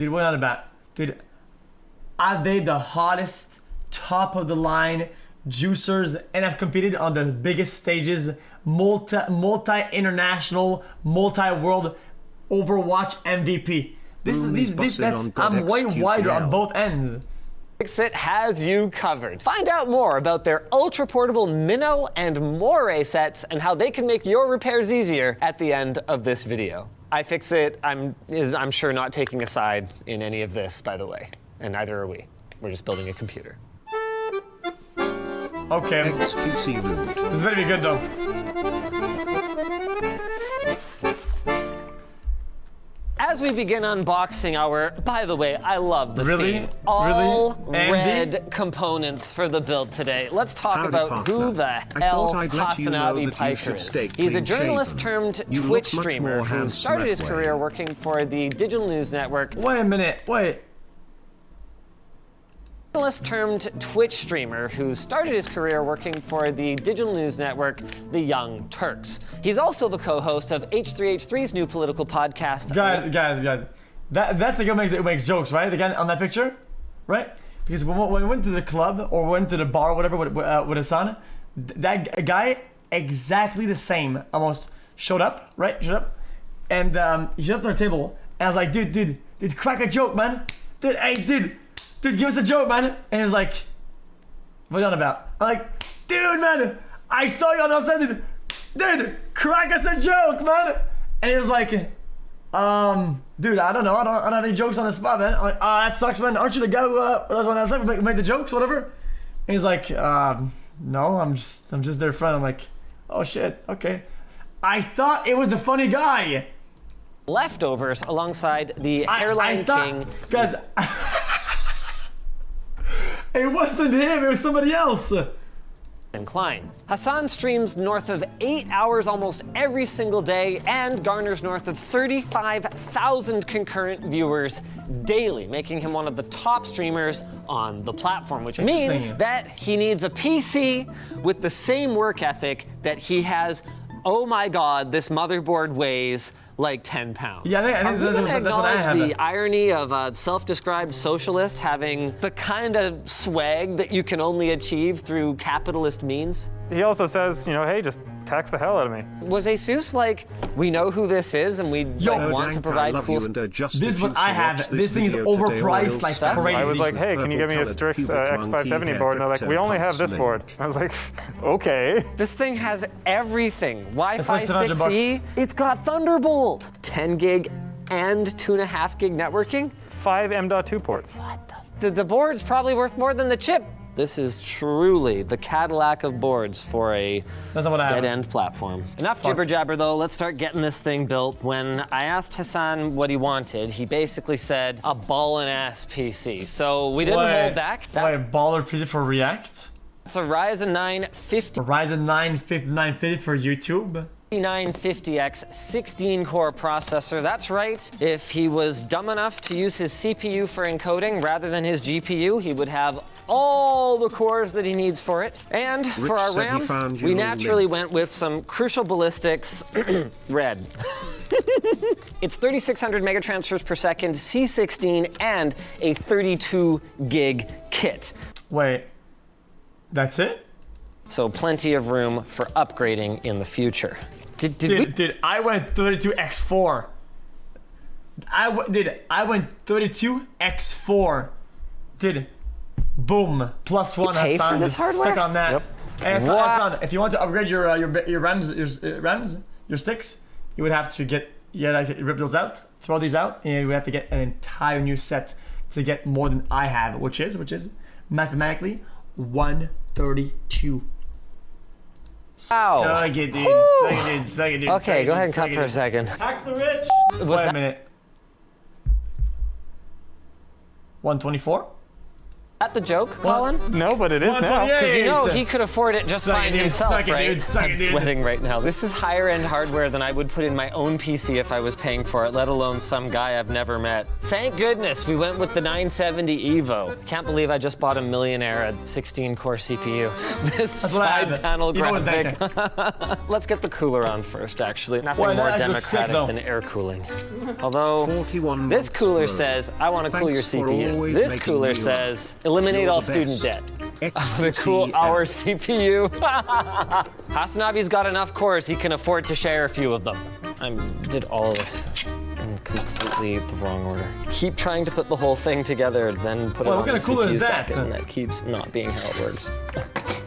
Dude, what on about? Dude, are they the hottest, top of the line juicers and have competed on the biggest stages, multi-international, multi-world Overwatch MVP. I'm way wider on both ends. It has you covered. Find out more about their ultra-portable Minnow and Moray sets and how they can make your repairs easier at the end of this video. iFixit, I'm sure not taking a side in any of this, by the way, and neither are we. We're just building a computer. Okay. xQc root. This is gonna be good though. As we begin unboxing our, by the way, I love the theme. All red components for the build today. Let's talk about who the hell HasanAbi Piker is. He's a journalist turned Twitch streamer who started his career working for the digital news network. Wait a minute, wait. Journalist turned Twitch streamer who started his career working for the digital news network, The Young Turks. He's also the co-host of H3H3's new political podcast. Guys. That's the guy who makes jokes, right? The guy on that picture, right? Because when we went to the club or went to the bar, or whatever, with Hasan, that guy exactly the same almost showed up, right? Showed up, and he showed up to our table, and I was like, dude, crack a joke, man. Dude, give us a joke, man. And he was like, what are you on about? I'm like, dude, man, I saw you on the set. Dude, crack us a joke, man. And he was like, dude, I don't know. I don't have any jokes on the spot, man. I'm like, that sucks, man. Aren't you the guy who was on that set, made the jokes, whatever? And he's like, no, I'm just their friend. I'm like, oh shit, okay. I thought it was the funny guy. Leftovers alongside the Hairline King. Guys, it wasn't him, it was somebody else. And Klein. Hasan streams north of 8 hours almost every single day and garners north of 35,000 concurrent viewers daily, making him one of the top streamers on the platform, which means that he needs a PC with the same work ethic that he has. Oh my God, this motherboard weighs like 10 pounds. Yeah, Are we going to acknowledge the irony of a self-described socialist having the kind of swag that you can only achieve through capitalist means? He also says, you know, hey, just tax the hell out of me. Was ASUS like, we know who this is and we don't want to provide cool... This is what I have. This thing is overpriced like crazy. I was like, hey, can you give me a Strix X570 board? And they're like, we only have this board. I was like, okay. This thing has everything. Wi-Fi 6E. It's got Thunderbolt. 10 gig and 2.5 gig networking. 5 M.2 ports. What the board's probably worth more than the chip. This is truly the Cadillac of boards for a dead-end platform. Enough jibber-jabber, though. Let's start getting this thing built. When I asked Hasan what he wanted, he basically said a ballin'-ass PC. So we didn't hold back. Wait, baller PC for React? It's a Ryzen 9 50. Ryzen 9 950 for YouTube? 950X 16-core processor. That's right. If he was dumb enough to use his CPU for encoding rather than his GPU, he would have all the cores that he needs for it. And for our RAM, we naturally went with some Crucial Ballistics red. It's 3,600 megatransfers per second, C16, and a 32 gig kit. Wait, that's it? So plenty of room for upgrading in the future. Dude, I went 32x4. I went 32x4. Dude, boom, +1 Hasan. For this hardware? Stuck on that. Yep. Hey, Hasan, if you want to upgrade your RAMs, your sticks, you would have to rip those out, throw these out, and you would have to get an entire new set to get more than I have, which is mathematically 132. Wow. Suck it, dude. Suck it, dude. Okay, go ahead and cut for a second. Tax the rich. Wait a minute. 124? that the joke, Colin? No, but it is now. 128. Because you know he could afford it just Suck it, fine dude. himself, Suck it, right? dude. Suck I'm it, dude. sweating right now. This is higher end hardware than I would put in my own PC if I was paying for it, let alone some guy I've never met. Thank goodness we went with the 970 Evo. Can't believe I just bought a millionaire a 16-core CPU. This side panel graphic. Let's get the cooler on first, actually. Nothing more democratic than air cooling. Although, this cooler says, I want to cool your CPU. This cooler says, eliminate all student debt. I'm gonna cool our CPU. HasanAbi's got enough cores he can afford to share a few of them. I did all of this in completely the wrong order. Keep trying to put the whole thing together, then put it on what kind the of cooler CPU is that? socket, and that keeps not being how it works.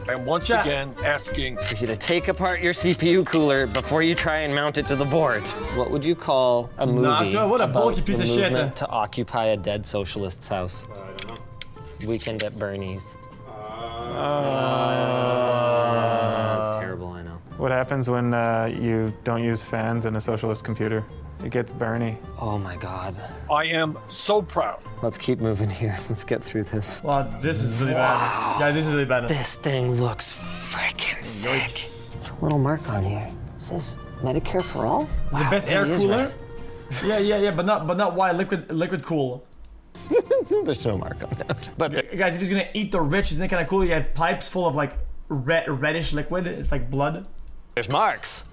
I'm once again asking For you to take apart your CPU cooler before you try and mount it to the board. What would you call a movie what a about bulky piece the of shit. movement to occupy a dead socialist's house? I don't know. Weekend at Bernie's. That's terrible, I know. What happens when you don't use fans in a socialist computer? It gets Bernie. Oh my God. I am so proud. Let's keep moving here. Let's get through this. Wow, this is really bad. Yeah, this is really bad. This thing looks freaking sick. There's a little mark on here. It says Medicare for all? The best air cooler? Yeah, but not why liquid cool. There's no mark on that. But Guys, if he's gonna eat the rich, isn't it kind of cool? You have pipes full of like reddish liquid. It's like blood. there's marks.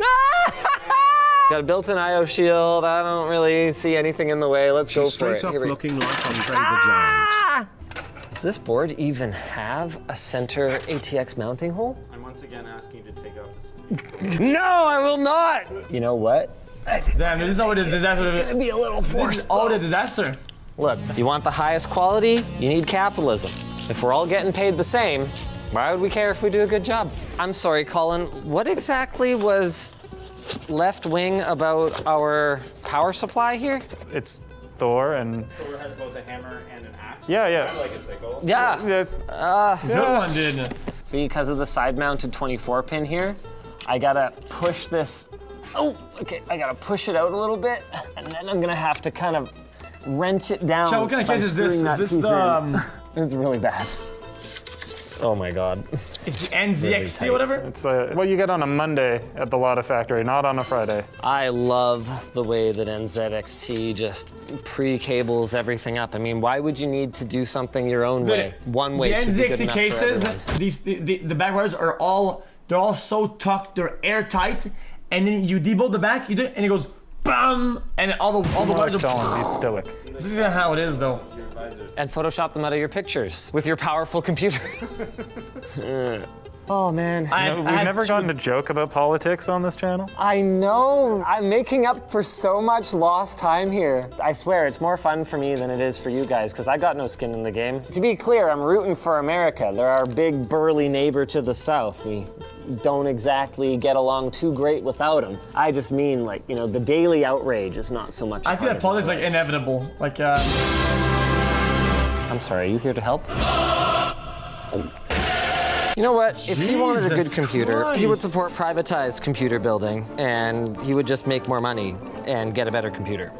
Got a built-in IO shield. I don't really see anything in the way. Let's go for it. Straight up looking like Andre the Giant. Does this board even have a center ATX mounting hole? I'm once again asking you to take off this. No, I will not. You know what? Damn, this is all it is. Disaster. It's gonna be a little This forced. is all the disaster. Look, you want the highest quality, you need capitalism. If we're all getting paid the same, why would we care if we do a good job? I'm sorry, Colin, what exactly was left wing about our power supply here? It's Thor and... Thor has both a hammer and an axe. Yeah. Kind of like a sickle. Yeah. No one did. See, because of the side-mounted 24 pin here, I gotta push this. Oh, okay, I gotta push it out a little bit, and then I'm gonna have to kind of wrench it down. Chad, what kind of by case is this? screwing Is that this piece the in. This is really bad. Oh my God. it's the NZXT or whatever? It's what you get on a Monday at the Lotta Factory, not on a Friday. I love the way that NZXT just pre-cables everything up. I mean, why would you need to do something your own way? One way The should be good NZXT enough for cases, everyone. the back wires are all so tucked, they're airtight, and then you debolt the back, you do it, and it goes BAM! And all the wires are. Be stoic. This is how it is, though. And Photoshop them out of your pictures with your powerful computer. Oh man. We've never gotten a joke about politics on this channel. I know. I'm making up for so much lost time here. I swear, it's more fun for me than it is for you guys, because I got no skin in the game. To be clear, I'm rooting for America. They're our big, burly neighbor to the south. We don't exactly get along too great without them. I just mean, like, you know, the daily outrage is not so much. I feel like politics is like inevitable. Like, I'm sorry, are you here to help? You know what? If he wanted a good Jesus computer, he would Christ. support privatized computer building, and he would just make more money and get a better computer.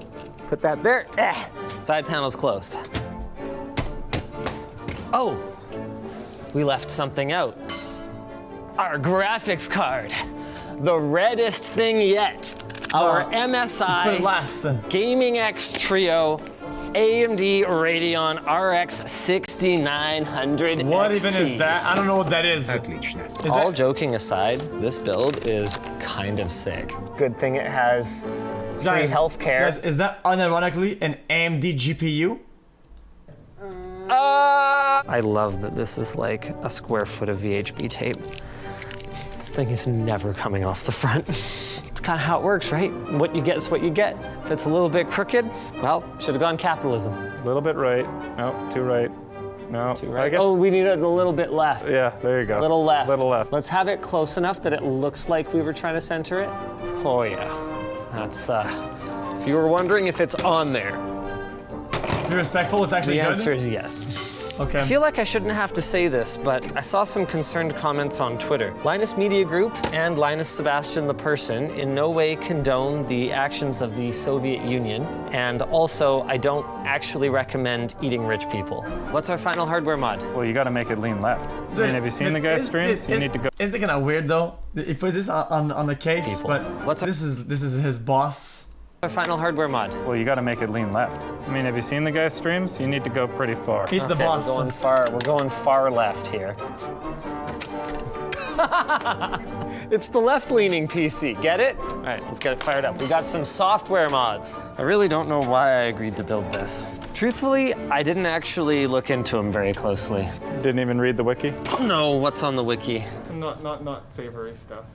Put that there. Side panel's closed. Oh, we left something out. Our graphics card. The reddest thing yet. Our put it MSI last then. Gaming X Trio AMD Radeon RX 6900 What XT. even is that? I don't know what that is. Отлично. Is All that joking aside, this build is kind of sick. Good thing it has free Guys, healthcare. Guys, is that unironically an AMD GPU? I love that this is like a square foot of VHB tape. This thing is never coming off the front. It's kind of how it works, right? What you get is what you get. If it's a little bit crooked, well, should have gone capitalism. A little bit right. No, too right. No. Too right. I guess, Oh, we need it a little bit left. yeah, there you go. Little left. Little left. Let's have it close enough that it looks like we were trying to center it. Oh yeah. That's, if you were wondering if it's on there, Be respectful, it's actually the good. answer is yes. Okay. I feel like I shouldn't have to say this, but I saw some concerned comments on Twitter. Linus Media Group and Linus Sebastian the person in no way condone the actions of the Soviet Union, and also I don't actually recommend eating rich people. What's our final hardware mod? Well, you got to make it lean left. I mean, have you seen the guy's streams? You need to go. Isn't it kind of weird though? He put this on the case, People. but What's our- this is his boss. Our final hardware mod. Well, you got to make it lean left. I mean, have you seen the guy's streams? You need to go pretty far. Eat the Okay, boss. We're going far left here. It's the left-leaning PC, get it? All right, let's get it fired up. We got some software mods. I really don't know why I agreed to build this. Truthfully, I didn't actually look into them very closely. Didn't even read the wiki? No, what's on the wiki? Not savory stuff.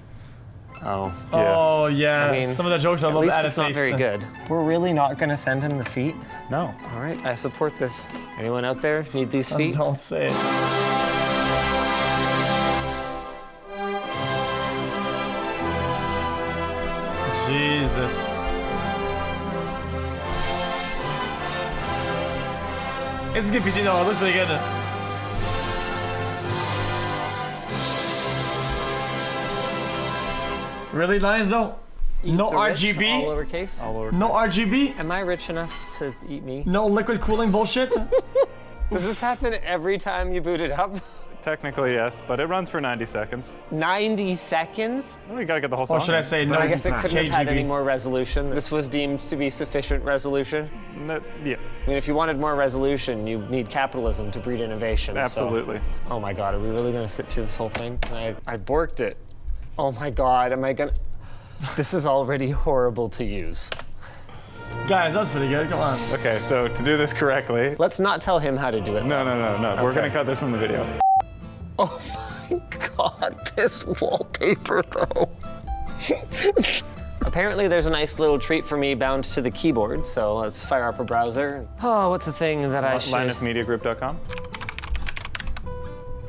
Oh. Oh yeah, I mean, some of the jokes are a At little least out of it's not taste. very good. We're really not gonna send him the feet? No. All right, I support this. Anyone out there need these feet? Don't say it. Jesus. It's a good PC though, it looks pretty good. Really nice though? No The rich, RGB? all lowercase? All over. No RGB? Am I rich enough to eat me? No liquid cooling bullshit? Does this happen every time you boot it up? Technically, yes, but it runs for 90 seconds. 90 seconds? We got to get the whole song. Or should I say no? I guess it couldn't have had KGB. any more resolution. This was deemed to be sufficient resolution. No, yeah, I mean, if you wanted more resolution, you need capitalism to breed innovation. so- absolutely. Oh my God, are we really gonna sit through this whole thing? I borked it. Oh my God, am I gonna? This is already horrible to use. Guys, that's pretty good, come on. Okay, so to do this correctly, Let's not tell him how to do it. no. We're Okay. gonna cut this from the video. Oh my God, this wallpaper though. Apparently there's a nice little treat for me bound to the keyboard, so let's fire up a browser. Oh, what's the thing that I should... LinusMediaGroup.com.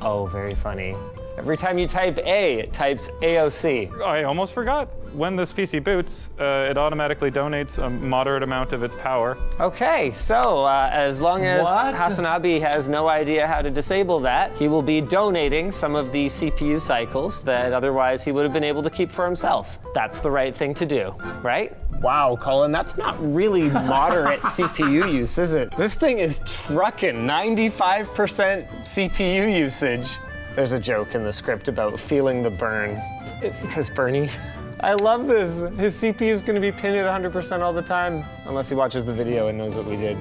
Oh, very funny. Every time you type A, it types AOC. I almost forgot. When this PC boots, it automatically donates a moderate amount of its power. Okay, so as long as What? HasanAbi has no idea how to disable that, he will be donating some of the CPU cycles that otherwise he would have been able to keep for himself. That's the right thing to do, right? Wow, Colin, that's not really moderate CPU use, is it? This thing is trucking 95% CPU usage. There's a joke in the script about feeling the burn. Because Bernie, I love this. His CPU is gonna be pinned at 100% all the time, unless he watches the video and knows what we did.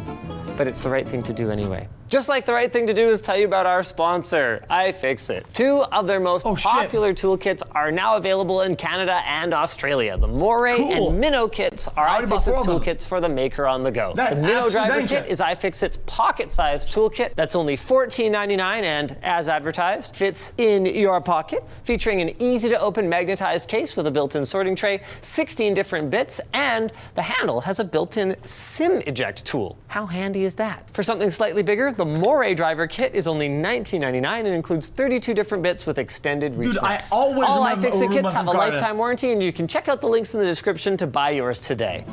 But it's the right thing to do anyway. Just like the right thing to do is tell you about our sponsor, iFixit. Two of their most popular toolkits are now available in Canada and Australia. The Moray Cool. and Minnow kits are I already bought iFixit's 4 of them. toolkits for the maker on the go. That's the Minnow actually Driver danger. Kit is iFixit's pocket-sized toolkit that's only $14.99 and, as advertised, fits in your pocket, featuring an easy-to-open magnetized case with a built-in sorting tray, 16 different bits, and the handle has a built-in SIM eject tool. How handy is that? For something slightly bigger, the Moray Driver Kit is only $19.99 and includes 32 different bits with extended reach. Dude, I maps. always All remember iFixit kits have a Carter. lifetime warranty, and you can check out the links in the description to buy yours today.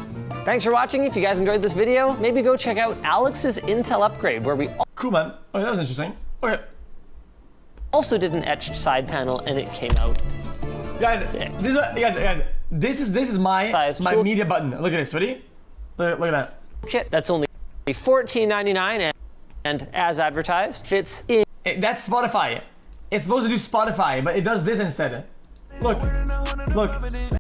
Thanks for watching. If you guys enjoyed this video, maybe go check out Alex's Intel upgrade, where we Cool, man. Oh, that was interesting. Okay. also did an etched side panel, and it came out Guys, sick. this is my Size my tool- media button. Look at this, ready? Look at that. Kit that's only $14.99 and, as advertised, fits in. That's Spotify. It's supposed to do Spotify, but it does this instead. Look.